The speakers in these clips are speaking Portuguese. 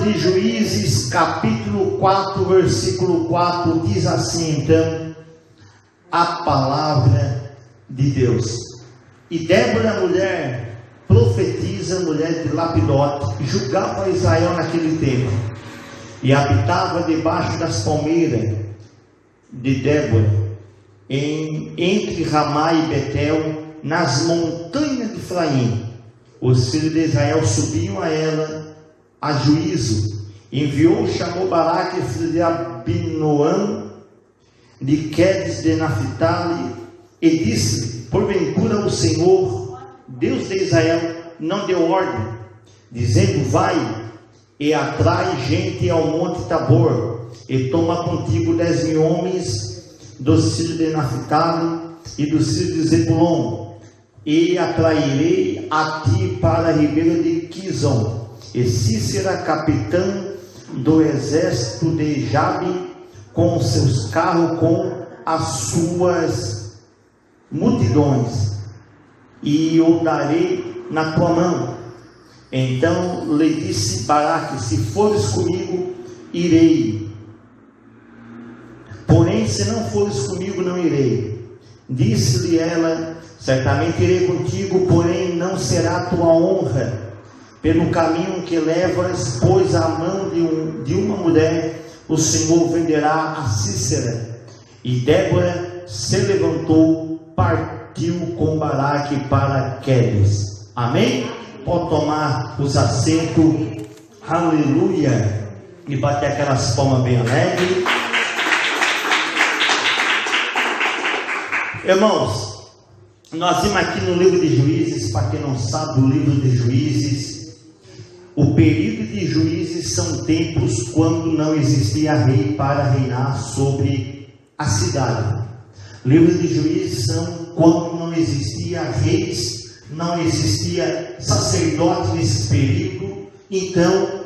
de Juízes, capítulo 4, versículo 4, diz assim, então, a palavra de Deus. E Débora, mulher, profetiza, mulher de Lapidote, julgava Israel naquele tempo, e habitava debaixo das palmeiras de Débora, entre Ramá e Betel, nas montanhas de Efraim. Os filhos de Israel subiam a ela a juízo. Enviou, chamou Baraque, filho de Abinoam, de Quedes de Naphtali, e disse: porventura o Senhor, Deus de Israel, não deu ordem, dizendo: vai e atrai gente ao monte Tabor, e toma contigo 10.000 homens dos filhos de Naphtali e dos filhos de Zebulon, e atrairei a ti para a ribeira de Quizon. E Cícera, capitã do exército de Jabe, com seus carros, com as suas multidões, e o darei na tua mão. Então lhe disse Baraque: se fores comigo, irei, porém se não fores comigo, não irei. Disse-lhe ela: certamente irei contigo, porém não será tua honra pelo caminho que levas, pois a mão de uma mulher o Senhor venderá a Cícera. E Débora se levantou, partiu com Baraque para Quedes. Amém? Pode tomar os assentos, aleluia, e bater aquelas palmas bem alegres. Irmãos, nós vimos aqui no livro de Juízes. Para quem não sabe, o livro de Juízes, o período de Juízes são tempos quando não existia rei para reinar sobre a cidade. O livro de Juízes são quando não existia reis, não existia sacerdote nesse período. Então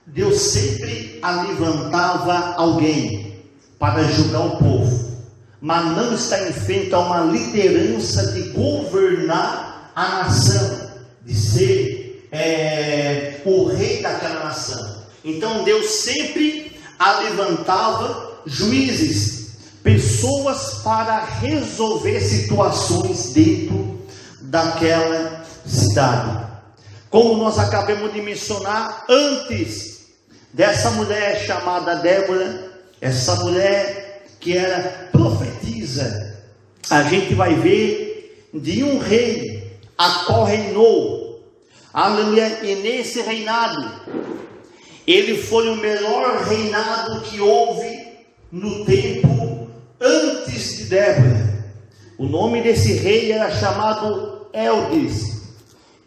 Deus sempre levantava alguém para julgar o povo, mas não está em frente a uma liderança de governar a nação, de ser o rei daquela nação. Então Deus sempre levantava juízes, pessoas para resolver situações dentro daquela cidade. Como nós acabamos de mencionar, antes dessa mulher chamada Débora, essa mulher que era profetisa, a gente vai ver de um rei a qual reinou, aleluia, e nesse reinado, ele foi o melhor reinado que houve no tempo antes de Débora. O nome desse rei era chamado Eldes.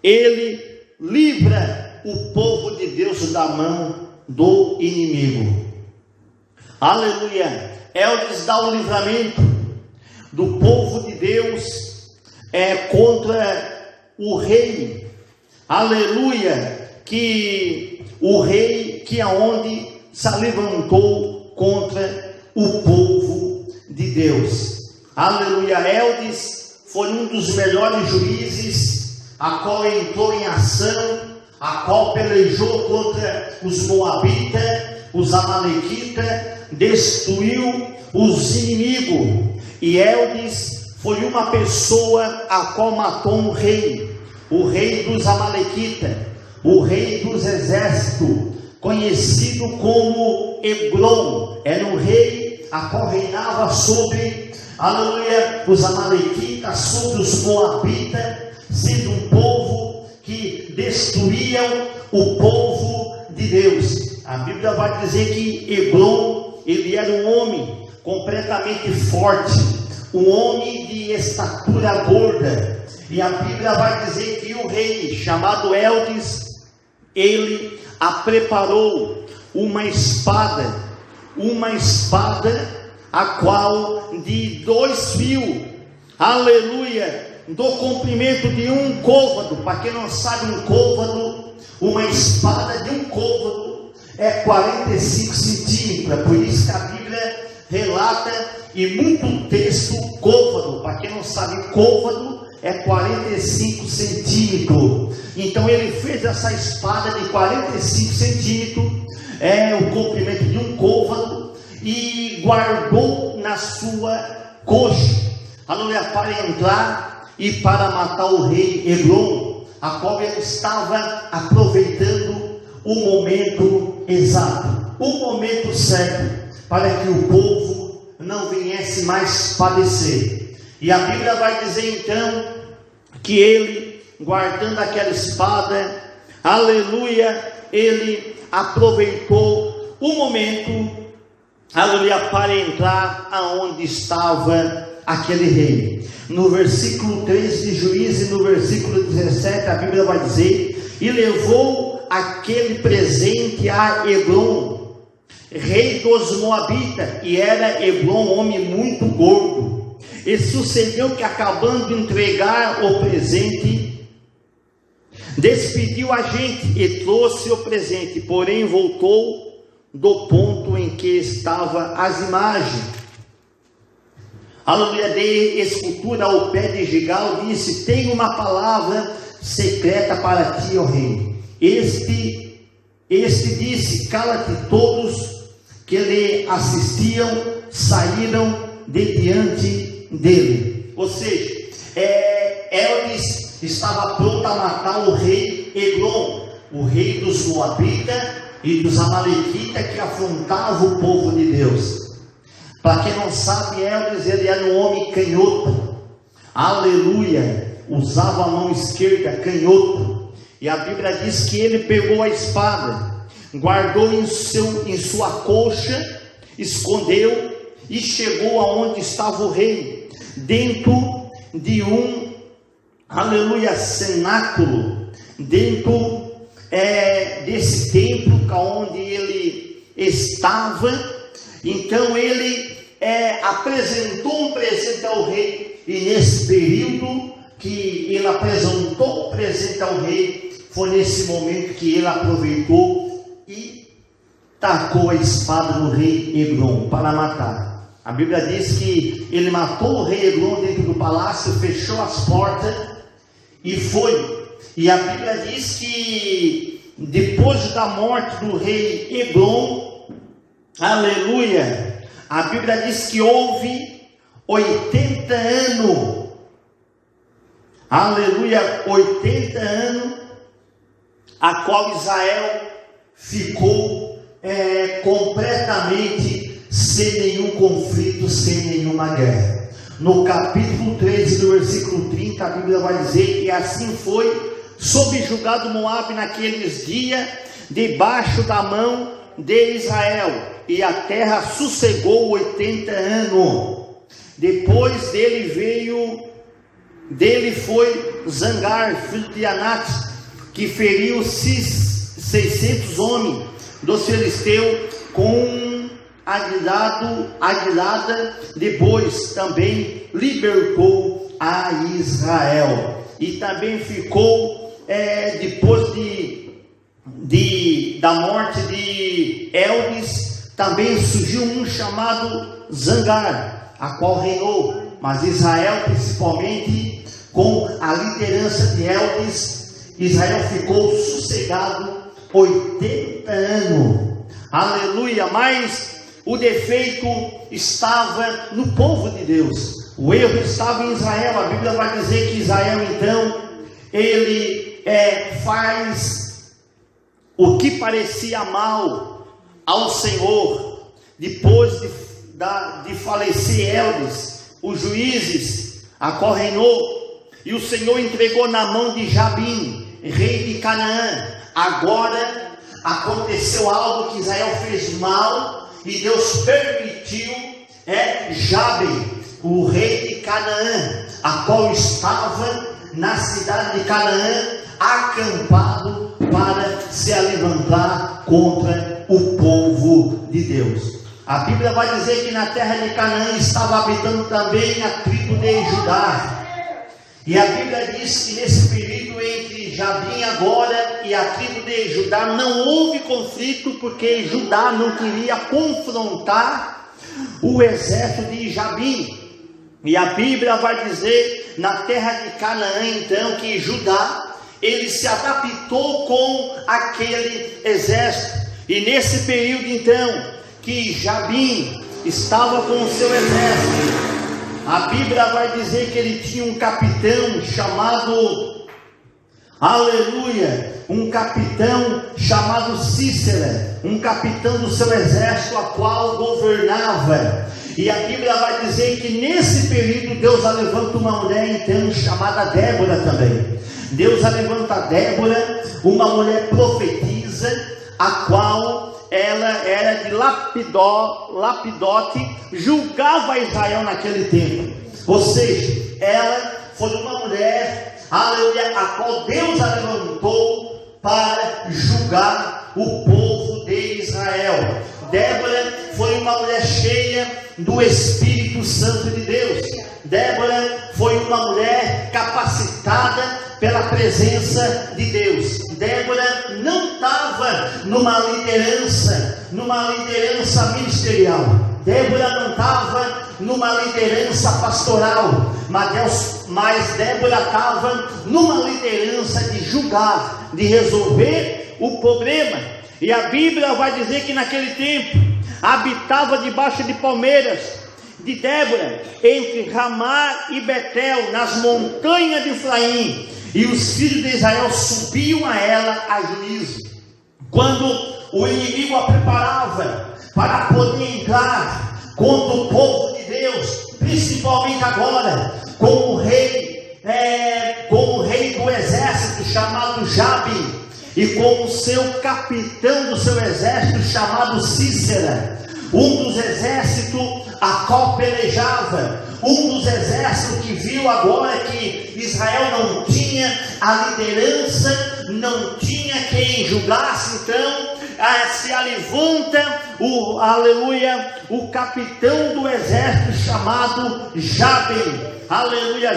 Ele livra o povo de Deus da mão do inimigo. Aleluia. Eldes dá o livramento do povo de Deus contra o rei. Aleluia. Que o rei que aonde se levantou contra o povo de Deus. Aleluia. Eldes foi um dos melhores juízes, a qual entrou em ação, a qual pelejou contra os moabitas, os amalequitas, destruiu os inimigos. E Eldes foi uma pessoa a qual matou um rei, o rei dos amalequitas, o rei dos exércitos, conhecido como Eglon. Era um rei a qual reinava sobre, aleluia, os amalequitas, sobre os moabitas, sendo um povo que destruíam o povo de Deus. A Bíblia vai dizer que Eglon, ele era um homem completamente forte, um homem de estatura gorda. E a Bíblia vai dizer que o rei chamado Eldes, ele preparou uma espada a qual de 2 fios, aleluia, do comprimento de um côvado. Para quem não sabe, um côvado, uma espada de um côvado é 45 centímetros. Por isso que a Bíblia relata em muito texto côvado. Para quem não sabe, côvado é 45 centímetros. Então ele fez essa espada de 45 centímetros, o comprimento de um côvado, e guardou na sua coxa, aleluia, para entrar e para matar o rei Eglon, a qual ele estava aproveitando o momento exato, o momento certo, para que o povo não viesse mais padecer. E a Bíblia vai dizer então que ele, guardando aquela espada, aleluia, ele aproveitou o momento, aleluia, para entrar aonde estava aquele rei. No versículo 3 de Juízes, no versículo 17, a Bíblia vai dizer: e levou aquele presente a Eglon, rei dos Moabitas, e era Eglon homem muito gordo. E sucedeu que, acabando de entregar o presente, despediu a gente e trouxe o presente, porém voltou do ponto em que estavam as imagens, aleluia, de escultura ao pé de Gigal, disse: tenho uma palavra secreta para ti, ó rei. Este disse: cala-te. Todos que lhe assistiam saíram de diante dele. Ou seja, Eldes estava pronto a matar o rei Eglon, o rei dos Moabitas e dos Amalequitas, que afrontava o povo de Deus. Para quem não sabe, Eldes, ele era um homem canhoto, aleluia, usava a mão esquerda, canhoto. E a Bíblia diz que ele pegou a espada, guardou em sua coxa, escondeu e chegou aonde estava o rei, dentro de um, aleluia, cenáculo, dentro desse templo onde ele estava. Então ele apresentou um presente ao rei, e nesse período que ele apresentou o presente ao rei, foi nesse momento que ele aproveitou e tacou a espada no rei Eglon para matar. A Bíblia diz que ele matou o rei Eglon dentro do palácio, fechou as portas e foi. E a Bíblia diz que depois da morte do rei Eglon, aleluia, a Bíblia diz que houve 80 anos, aleluia, 80 anos, a qual Israel ficou completamente sem nenhum conflito, sem nenhuma guerra. No capítulo 13, no versículo 30, a Bíblia vai dizer que assim foi subjugado Moabe naqueles dias, debaixo da mão de Israel, e a terra sossegou 80 anos. Depois dele foi Zangar, filho de Anat, que feriu 600 homens dos filisteus com aguilada de bois. Também libertou a Israel. E também ficou, depois da morte de Eldes, também surgiu um chamado Zangar, a qual reinou. Mas Israel, principalmente com a liderança de Eldes, Israel ficou sossegado 80 anos. Aleluia. Mas o defeito estava no povo de Deus, o erro estava em Israel. A Bíblia vai dizer que Israel, então, ele faz o que parecia mal ao Senhor. Depois de falecer Eldes, os juízes, a qual reinou, e o Senhor entregou na mão de Jabim, rei de Canaã. Agora aconteceu algo que Israel fez mal, e Deus permitiu Jabim, o rei de Canaã, a qual estava na cidade de Canaã, acampado para se levantar contra o povo de Deus. A Bíblia vai dizer que na terra de Canaã estava habitando também a tribo de Judá. E a Bíblia diz que nesse período entre Jabim agora e a tribo de Judá não houve conflito, porque Judá não queria confrontar o exército de Jabim. E a Bíblia vai dizer na terra de Canaã então que Judá, ele se adaptou com aquele exército. E nesse período então, que Jabim estava com o seu exército, a Bíblia vai dizer que ele tinha um capitão chamado, aleluia, um capitão chamado Cícera, um capitão do seu exército, a qual governava. E a Bíblia vai dizer que nesse período Deus levanta uma mulher então chamada Débora também. Deus levanta Débora, uma mulher profetisa, a qual ela era de Lapidote, julgava Israel naquele tempo. Ou seja, ela foi uma mulher, aleluia, a qual Deus a levantou para julgar o povo de Israel. Débora foi uma mulher cheia do Espírito Santo de Deus. Débora foi uma mulher capacitada pela presença de Deus. Débora não estava numa liderança ministerial. Débora não estava numa liderança pastoral, mas Débora estava numa liderança de julgar, de resolver o problema. E a Bíblia vai dizer que naquele tempo habitava debaixo de palmeiras de Débora, entre Ramá e Betel, nas montanhas de Efraim, e os filhos de Israel subiam a ela a juízo. Quando o inimigo a preparava para poder entrar contra o povo de Deus, principalmente agora com o rei do exército chamado Jabim, e com o seu capitão do seu exército chamado Cícera, um dos exércitos a qual pelejava, um dos exércitos que viu agora que Israel não tinha a liderança, não tinha quem julgasse. Então se levanta o capitão do exército chamado Jabim,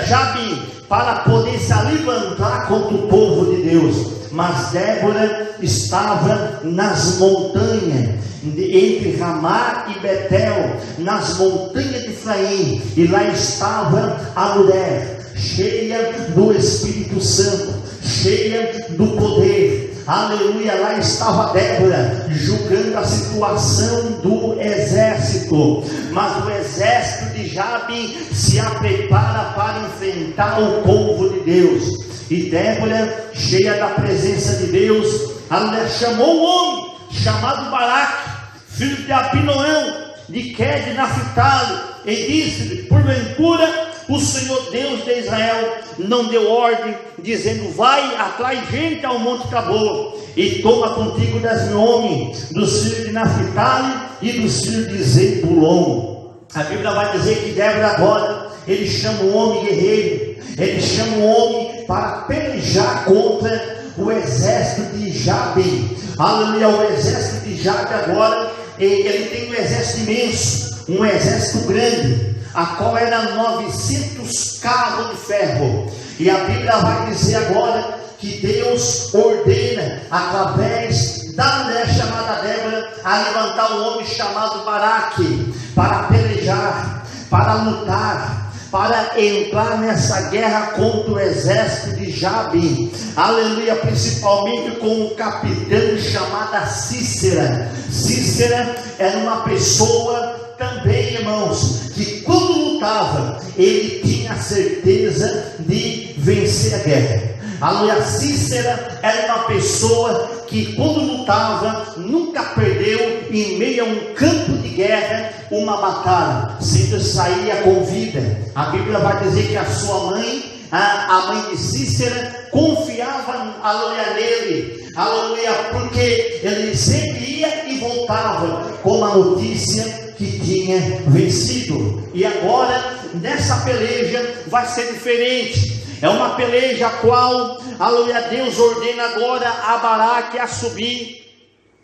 Jabim, para poder se levantar contra o povo de Deus. Mas Débora estava nas montanhas, entre Ramá e Betel, nas montanhas de Efraim, e lá estava a mulher, cheia do Espírito Santo, cheia do poder, aleluia. Lá estava Débora, julgando a situação do exército, mas o exército de Jabim se prepara para enfrentar o povo de Deus. E Débora, cheia da presença de Deus, ela chamou um homem chamado Baraque, filho de Abinoão, de Quede Naphtali, e disse-lhe: porventura o Senhor Deus de Israel não deu ordem, dizendo: vai, atrai gente ao monte Tabor, e toma contigo 10.000 homens, dos filhos de Naphtali e dos filhos de Zebulon. A Bíblia vai dizer que Débora agora, ele chama um homem guerreiro, ele chama um homem para pelejar contra o exército de Jabim. Aleluia. O exército de Jabim agora, ele tem um exército imenso, um exército grande, a qual era 900 carros de ferro. E a Bíblia vai dizer agora que Deus ordena, através da mulher chamada Débora, a levantar um homem chamado Baraque, para pelejar, para lutar, para entrar nessa guerra contra o exército de Jabim, aleluia, principalmente com o capitão chamado Cícera. Cícera era uma pessoa também, irmãos, que quando lutava, ele tinha certeza de vencer a guerra. Aleluia. Cícera era uma pessoa que quando lutava, nunca perdeu em meio a um campo de guerra uma batalha, sempre saía com vida. A Bíblia vai dizer que a sua mãe, a mãe de Cícera, confiava, aleluia, nele, aleluia, porque ele sempre ia e voltava com a notícia que tinha vencido. E agora, nessa peleja, vai ser diferente. É uma peleja a qual, aleluia, Deus ordena agora a Baraque a subir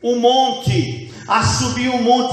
o monte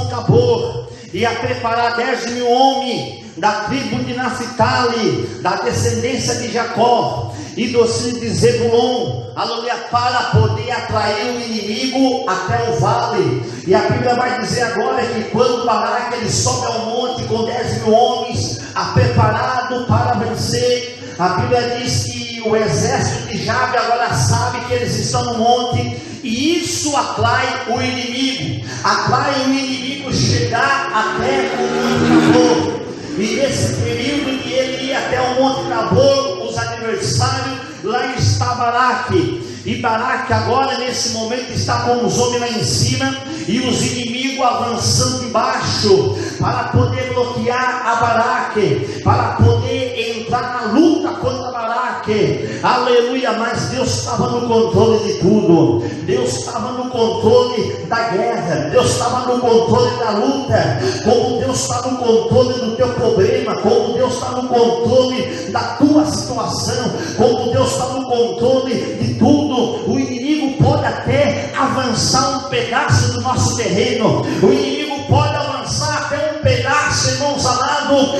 Tabor, e a preparar 10.000 homens da tribo de Naphtali, da descendência de Jacó, e dos filhos de Zebulon, aleluia, para poder atrair o inimigo até o vale. E a Bíblia vai dizer agora que quando Baraque ele sobe ao monte com 10.000 homens, preparado para vencer, a Bíblia diz que o exército de Jabe agora sabe que eles estão no monte, e isso atrai o inimigo o inimigo chegar até o Monte Tabor. E nesse período que ele ia até o Monte Tabor, os adversários, lá está Baraque. E Baraque agora nesse momento está com os homens lá em cima e os inimigos avançando embaixo para poder bloquear a Baraque, para poder entrar na luta contra Baraque. Aleluia, mas Deus estava no controle de tudo. Deus estava no controle da guerra, Deus estava no controle da luta. Como Deus está no controle do teu problema, como Deus está no controle da tua situação, como Deus está no controle de tudo. O inimigo pode até avançar um pedaço do nosso terreno, o inimigo pode avançar até um pedaço, irmãos amados,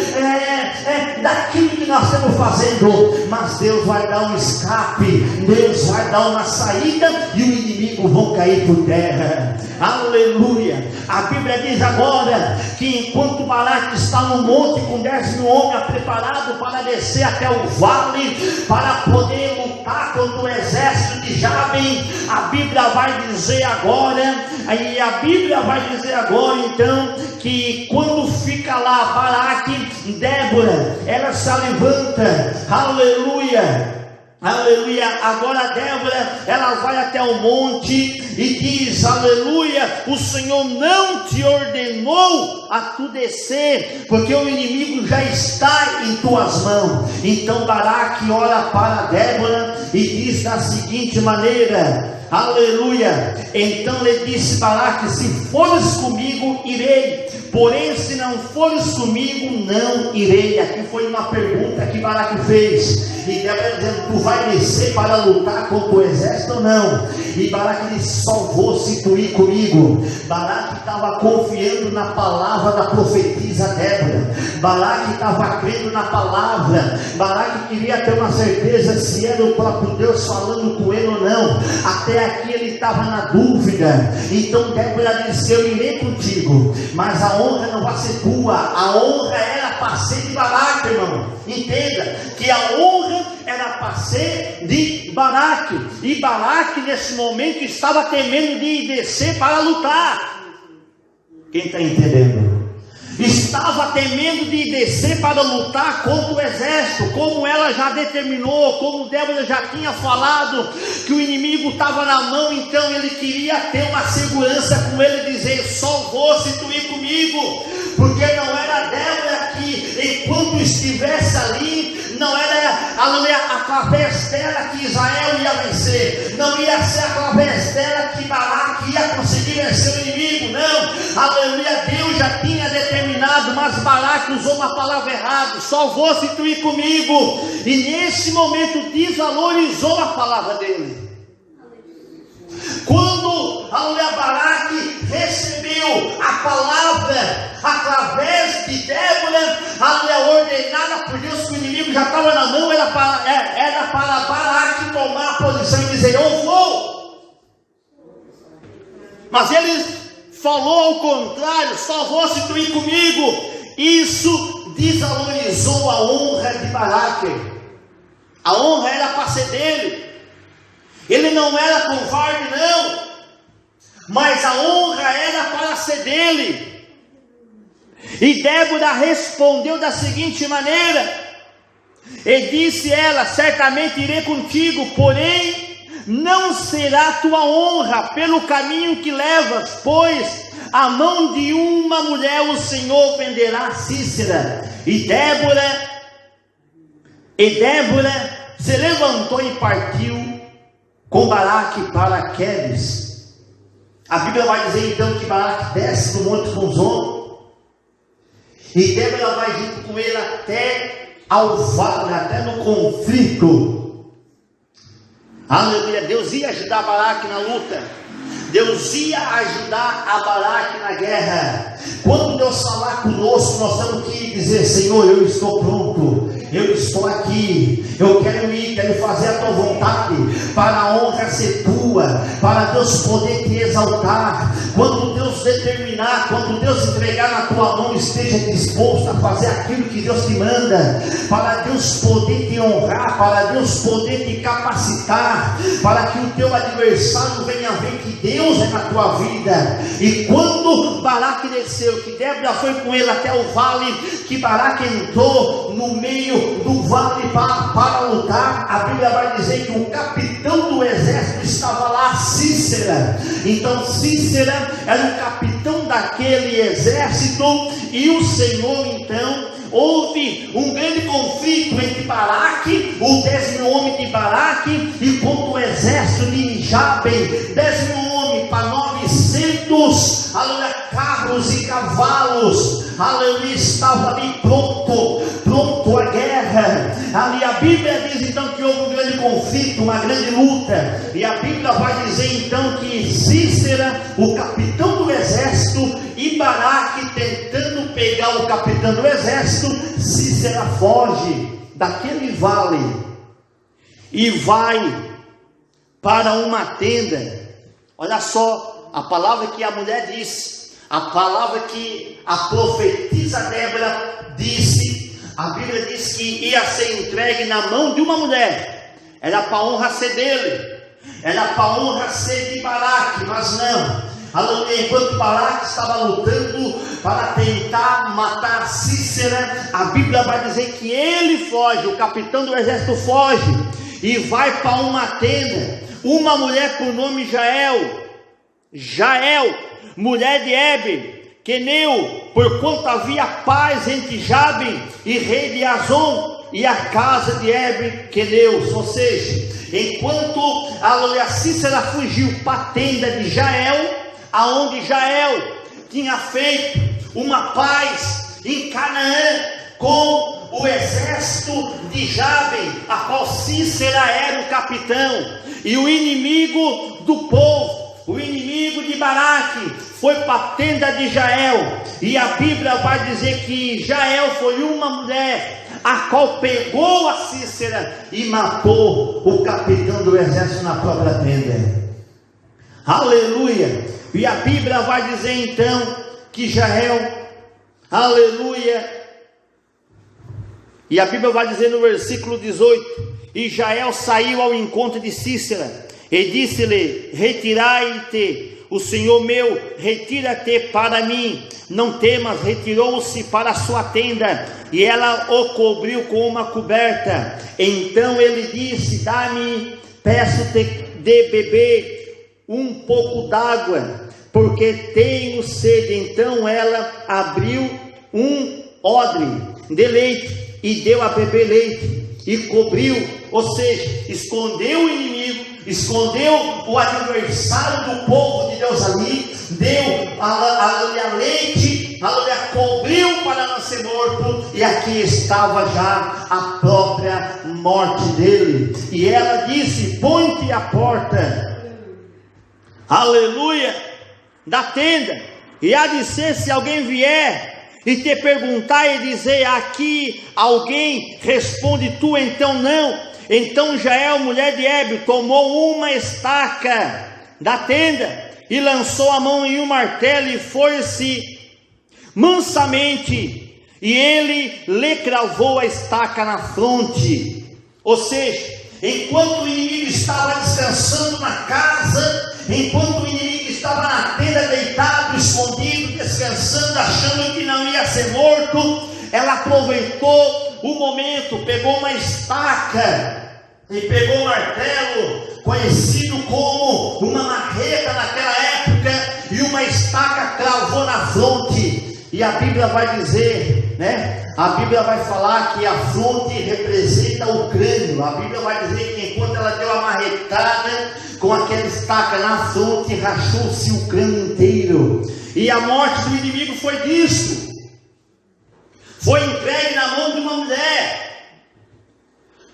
daquilo que nós estamos fazendo, mas Deus vai dar um escape, Deus vai dar uma saída e o inimigo vão cair por terra. Aleluia. A Bíblia diz agora que enquanto Baraque está no monte com 10.000 homens preparados para descer até o vale, para poder lutar contra o exército de Jabe, a Bíblia vai dizer agora, então, que quando fica lá Baraque, Débora, ela se levanta, aleluia, agora Débora, ela vai até o monte e diz, aleluia, o Senhor não te ordenou a tu descer, porque o inimigo já está em tuas mãos. Então Baraque olha para Débora e diz da seguinte maneira, aleluia, então lhe disse Baraque, se fores comigo, irei, porém se não fores comigo, não irei. Aqui foi uma pergunta que Baraque fez, e Débora dizendo, tu vai descer para lutar contra o exército ou não? E Baraque disse, só vou se tu ir comigo. Baraque estava confiando na palavra da profetisa Débora, Baraque estava crendo na palavra, Baraque queria ter uma certeza se era o próprio Deus falando com ele ou não. Até aqui ele estava na dúvida. Então Débora disse, eu irei contigo, mas a honra não vai ser tua, a honra era para ser de Baraque, irmão. Entenda que a honra era para ser de Baraque, e Baraque nesse momento estava temendo de descer para lutar. Quem está entendendo? Estava temendo de descer para lutar contra o exército, como ela já determinou, como Débora já tinha falado que o inimigo estava na mão. Então ele queria ter uma segurança com ele, dizer, só vou se tu ir comigo, porque não era Débora que enquanto estivesse ali, não era através dela que Israel ia vencer, não ia ser através dela que Baraque ia conseguir vencer o inimigo, não, aleluia. Deus já tinha determinado, mas Baraque usou uma palavra errada, só vou se tu ir comigo, e nesse momento desvalorizou a palavra dele. Quando Baraque recebeu a palavra através de Débora, ordenada por Deus, que o inimigo já estava na mão, era para Baraque tomar a posição e dizer, eu vou. Mas ele falou ao contrário, só vou se tu ir comigo. Isso desvalorizou a honra de Baraque. A honra era para ser dele. Ele não era covarde, não, mas a honra era para ser dele. E Débora respondeu da seguinte maneira, e disse ela, certamente irei contigo, porém não será tua honra pelo caminho que levas, pois a mão de uma mulher o Senhor venderá Sísera. E Débora se levantou e partiu com Baraque para Quedes. A Bíblia vai dizer então que Baraque desce do monte com os homens, e Débora vai junto com ele até ao vale, até no conflito. Aleluia. Deus ia ajudar Baraque na luta, Deus ia ajudar a Baraque na guerra. Quando Deus falar conosco, nós temos que dizer, Senhor, eu estou pronto, eu estou aqui, eu quero ir, quero fazer a tua vontade, para a honra ser tua, para Deus poder te exaltar. Quando Deus determinar, quando Deus entregar na tua mão, esteja disposto a fazer aquilo que Deus te manda, para Deus poder te honrar, para Deus poder te capacitar, para que o teu adversário venha ver que Deus é na tua vida. E quando Baraque desceu, que Débora foi com ele até o vale, que Baraque entrou no meio do vale para lutar, a Bíblia vai dizer que o capitão do exército estava lá, Sísera. Então Sísera era o capitão daquele exército, e o Senhor então, houve um grande conflito entre Baraque, o 10.000 homens de Baraque, e contra o exército de Jabem, 10.000 homens para 900, aleluia, carros e cavalos, aleluia, estava ali pronto à guerra. Ali a Bíblia diz então que houve um grande conflito, uma grande luta, e a Bíblia vai dizer então que Sísera, o capitão do exército, e Baraque tentando pegar o capitão do exército, Sísera foge daquele vale e vai para uma tenda. Olha só a palavra que a mulher disse, a palavra que a profetisa Débora disse. A Bíblia diz que ia ser entregue na mão de uma mulher. Era para a honra ser dele, era para a honra ser de Baraque, mas não. Enquanto Baraque estava lutando para tentar matar Sísera, a Bíblia vai dizer que ele foge, o capitão do exército foge e vai para uma tenda. Uma mulher por nome Jael, mulher de Heber, Queneu, porquanto havia paz entre Jabem e rei de Azon e a casa de Heber, Queneu. Ou seja, enquanto a Sísera fugiu para a tenda de Jael, aonde Jael tinha feito uma paz em Canaã com o exército de Jabem, a qual Sísera era o capitão, e o inimigo do povo, o inimigo de Baraque, foi para a tenda de Jael. E a Bíblia vai dizer que Jael foi uma mulher a qual pegou a Sísera e matou o capitão do exército na própria tenda. Aleluia. E a Bíblia vai dizer então que Jael, aleluia, e a Bíblia vai dizer no versículo 18: e Jael saiu ao encontro de Sísera e disse-lhe: retirai-te, o Senhor meu, retira-te para mim, não temas. Retirou-se para a sua tenda, e ela o cobriu com uma coberta. Então ele disse: dá-me, peço-te de beber um pouco d'água, porque tenho sede. Então ela abriu um odre de leite e deu a beber leite, e cobriu, ou seja, escondeu o inimigo, escondeu o adversário do povo de Deus ali, deu a leite, cobriu para não ser morto, e aqui estava já a própria morte dele. E ela disse: põe-te à porta, aleluia, da tenda, e há de ser, se alguém vier e te perguntar e dizer: aqui alguém, responde tu então não. Então Jael, mulher de Heber, tomou uma estaca da tenda e lançou a mão em um martelo e foi-se mansamente, e ele lhe cravou a estaca na fronte. Ou seja, enquanto o inimigo estava descansando na casa, enquanto o inimigo estava na tenda deitado, escondido, descansando, achando que não ia ser morto, ela aproveitou o momento, pegou uma estaca e pegou um martelo, conhecido como uma marreta naquela época, e uma estaca cravou na fronte. E a Bíblia vai dizer, né? A Bíblia vai falar que a fronte representa o crânio. A Bíblia vai dizer que enquanto ela deu a marretada com aquela estaca na fronte, rachou-se o crânio inteiro. E a morte do inimigo foi disso. Foi entregue na mão de uma mulher,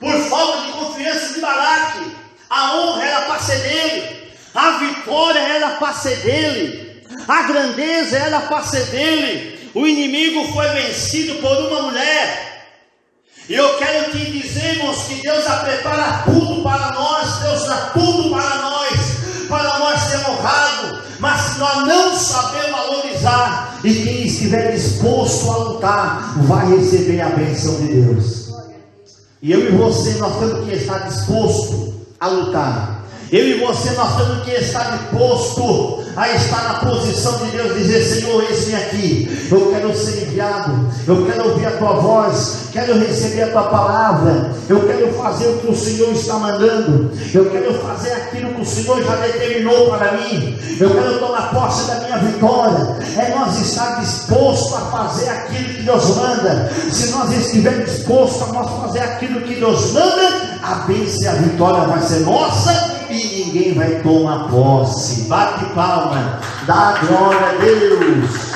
por falta de confiança de Baraque. A honra era para ser dele, a vitória era para ser dele, a grandeza era para ser dele. O inimigo foi vencido por uma mulher. E eu quero te dizer, irmãos, que Deus prepara tudo para nós, Deus dá tudo para nós ser honrado. Mas se nós não sabemos profetizar, e quem estiver disposto a lutar, vai receber a bênção de Deus. E eu e você, nós temos que estar disposto a lutar. Eu e você, nós temos que estar disposto a estar na posição de Deus, dizer: Senhor, eis-me aqui, eu quero ser enviado, eu quero ouvir a tua voz, quero receber a tua palavra, eu quero fazer o que o Senhor está mandando, eu quero fazer aquilo que o Senhor já determinou para mim, eu quero tomar posse da minha vitória. É nós estar disposto a fazer aquilo que Deus manda. Se nós estivermos dispostos a nós fazer aquilo que Deus manda, a bênção e a vitória vai ser nossa, e ninguém vai tomar posse. Bate palma, dá glória a Deus.